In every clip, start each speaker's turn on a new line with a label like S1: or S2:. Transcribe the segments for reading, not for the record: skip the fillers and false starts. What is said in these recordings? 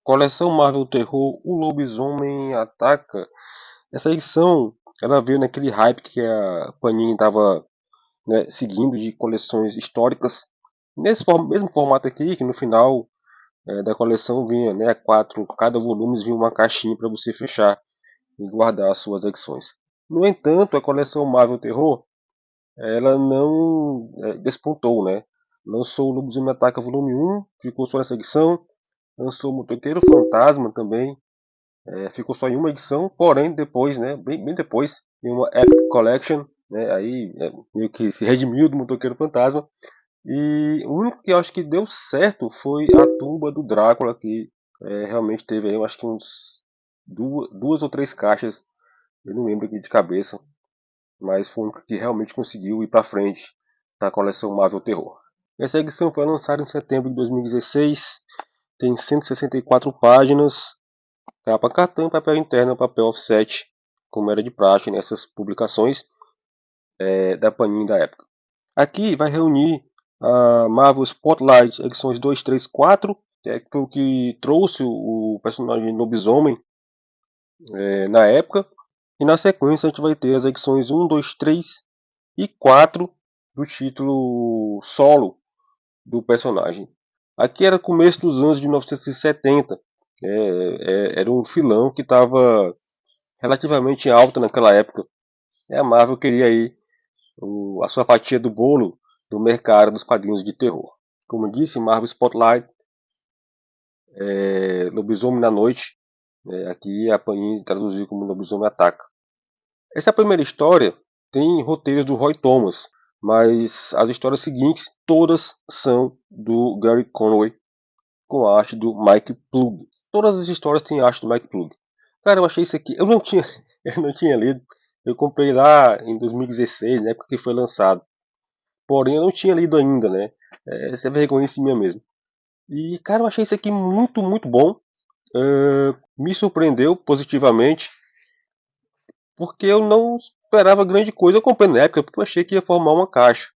S1: Coleção Marvel Terror, O Lobisomem Ataca. Essa edição, ela veio naquele hype que a Panini estava, né, seguindo de coleções históricas. Nesse mesmo formato aqui, que no final da coleção vinha, né, cada volume vinha uma caixinha para você fechar e guardar as suas edições. No entanto, a coleção Marvel Terror, ela não despontou, né? Lançou o Lobisomem Ataca volume 1, ficou só nessa edição. Lançou o Motoqueiro Fantasma também, ficou só em uma edição, porém depois, né, bem depois, em uma Epic Collection, né, aí meio que se redimiu do Motoqueiro Fantasma. E o único que eu acho que deu certo foi a Tumba do Drácula, que realmente teve aí, eu acho que uns duas ou três caixas, eu não lembro aqui de cabeça, mas foi o único que realmente conseguiu ir para frente da coleção Marvel Terror. Essa edição foi lançada em setembro de 2016, tem 164 páginas, capa cartão, papel interno, papel offset, como era de praxe nessas publicações da Panini da época. Aqui vai reunir a Marvel Spotlight edições 2, 3, 4, que foi o que trouxe o personagem Lobisomem na época. E na sequência a gente vai ter as edições 1, 2, 3 e 4 do título solo do personagem. Aqui era começo dos anos de 1970. Era um filão que estava relativamente alta naquela época. A Marvel queria aí a sua fatia do bolo do mercado dos quadrinhos de terror. Como disse, Marvel Spotlight, Lobisomem na Noite, aqui a Panini traduziu como Lobisomem Ataca. Essa primeira história tem roteiros do Roy Thomas, mas as histórias seguintes todas são do Gary Conway, com a arte do Mike Plug. Todas as histórias têm arte do Mike Plug. Cara, eu achei isso aqui. Eu não tinha lido. Eu comprei lá em 2016, na época que foi lançado. Porém, eu não tinha lido ainda, né? Essa é vergonha em si mesmo. E, cara, eu achei isso aqui muito, muito bom. Me surpreendeu positivamente, porque eu não esperava grande coisa. Eu comprei na época porque eu achei que ia formar uma caixa.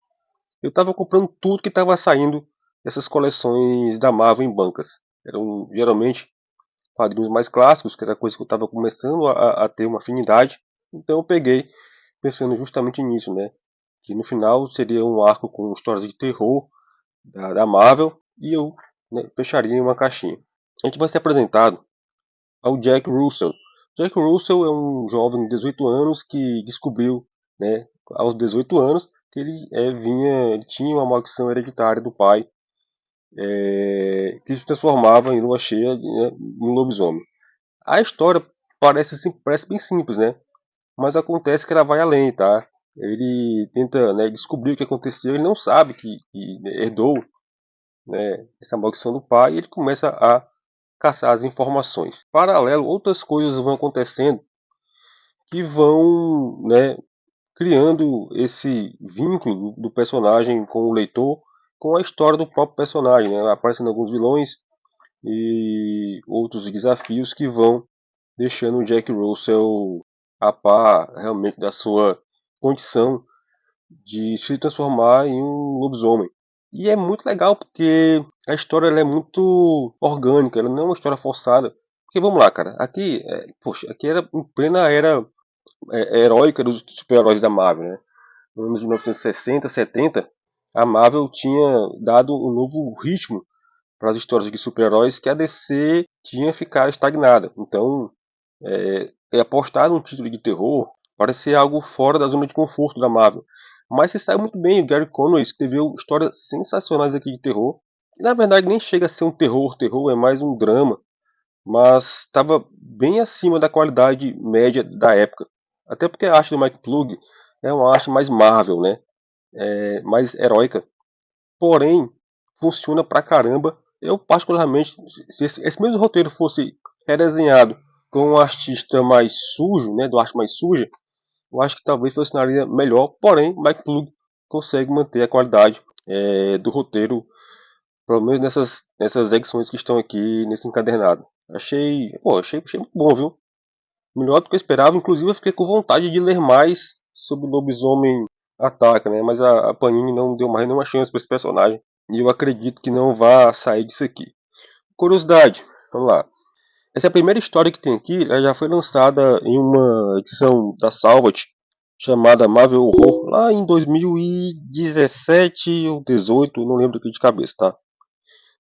S1: Eu estava comprando tudo que estava saindo dessas coleções da Marvel em bancas. Eram geralmente quadrinhos mais clássicos, que era coisa que eu estava começando a ter uma afinidade. Então eu peguei pensando justamente nisso, né? Que no final seria um arco com histórias de terror da Marvel e eu, né, fecharia em uma caixinha. A gente vai ser apresentado ao Jack Russell. Jack Russell é um jovem de 18 anos que descobriu, né, aos 18 anos, que ele tinha uma maldição hereditária do pai, que se transformava em lua cheia, né, em um lobisomem. A história parece bem simples, né? Mas acontece que ela vai além, tá? Ele tenta, né, descobrir o que aconteceu, ele não sabe que herdou, né, essa maldição do pai e ele começa a caçar as informações. Paralelo, outras coisas vão acontecendo que vão, né, criando esse vínculo do personagem com o leitor, com a história do próprio personagem, né? Aparecendo alguns vilões e outros desafios que vão deixando o Jack Russell a par realmente da sua condição de se transformar em um lobisomem. E é muito legal porque a história ela é muito orgânica, ela não é uma história forçada. Porque vamos lá, cara, poxa, aqui era em plena era heróica dos super-heróis da Marvel, né? Nos anos 1960, 70, a Marvel tinha dado um novo ritmo para as histórias de super-heróis que a DC tinha ficado estagnada. Então, apostar num título de terror parecia algo fora da zona de conforto da Marvel. Mas se saiu muito bem, o Gary Conway escreveu histórias sensacionais aqui de terror. E, na verdade, nem chega a ser um terror, é mais um drama. Mas estava bem acima da qualidade média da época. Até porque a arte do Mike Plug é uma arte mais Marvel, né? Mais heróica. Porém, funciona pra caramba. Eu, particularmente, se esse mesmo roteiro fosse redesenhado com um artista mais sujo, né, do arte mais suja, eu acho que talvez funcionaria melhor. Porém, Mike Plug consegue manter a qualidade do roteiro, pelo menos nessas edições que estão aqui nesse encadernado. Achei muito bom, viu? Melhor do que eu esperava. Inclusive, eu fiquei com vontade de ler mais sobre o Lobisomem Ataca, né? Mas a Panini não deu mais nenhuma chance para esse personagem. E eu acredito que não vá sair disso aqui. Curiosidade, vamos lá. Essa é a primeira história que tem aqui, ela já foi lançada em uma edição da Salvat chamada Marvel Horror, lá em 2017 ou 18, não lembro aqui de cabeça, tá?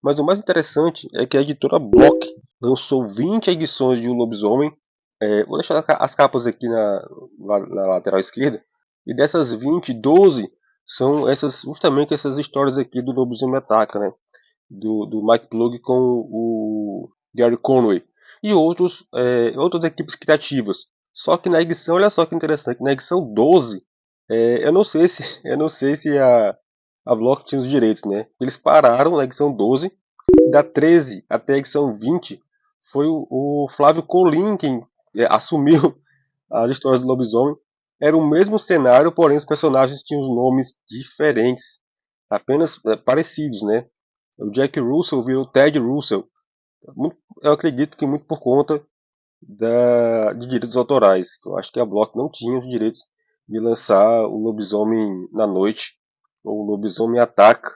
S1: Mas o mais interessante é que a editora Block lançou 20 edições de O Lobisomem. Vou deixar as capas aqui na lateral esquerda. E dessas 20, 12 são justamente essas histórias aqui do Lobisomem Ataca, né? Do Mike Plug com o Gary Conway. E outras equipes criativas. Só que na edição, olha só que interessante, na edição 12, eu não sei se a Block tinha os direitos, né? Eles pararam na edição 12, da 13 até a edição 20 foi o Flávio Colim quem assumiu as histórias do lobisomem. Era o mesmo cenário, porém os personagens tinham os nomes diferentes, apenas parecidos, né? O Jack Russell virou Ted Russell. Eu acredito que muito por conta de direitos autorais. Eu acho que a Block não tinha os direitos de lançar o Lobisomem na Noite ou o Lobisomem Ataca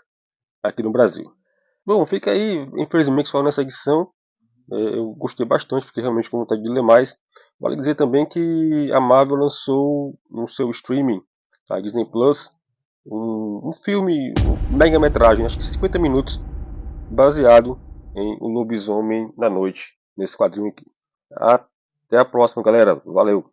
S1: aqui no Brasil. Bom, fica aí, infelizmente, só nessa edição. Eu gostei bastante, fiquei realmente com vontade de ler mais. Vale dizer também que a Marvel lançou no seu streaming, a Disney Plus, um filme, um mega-metragem, acho que 50 minutos, baseado em O Lobisomem na Noite, nesse quadrinho aqui. Até a próxima, galera. Valeu!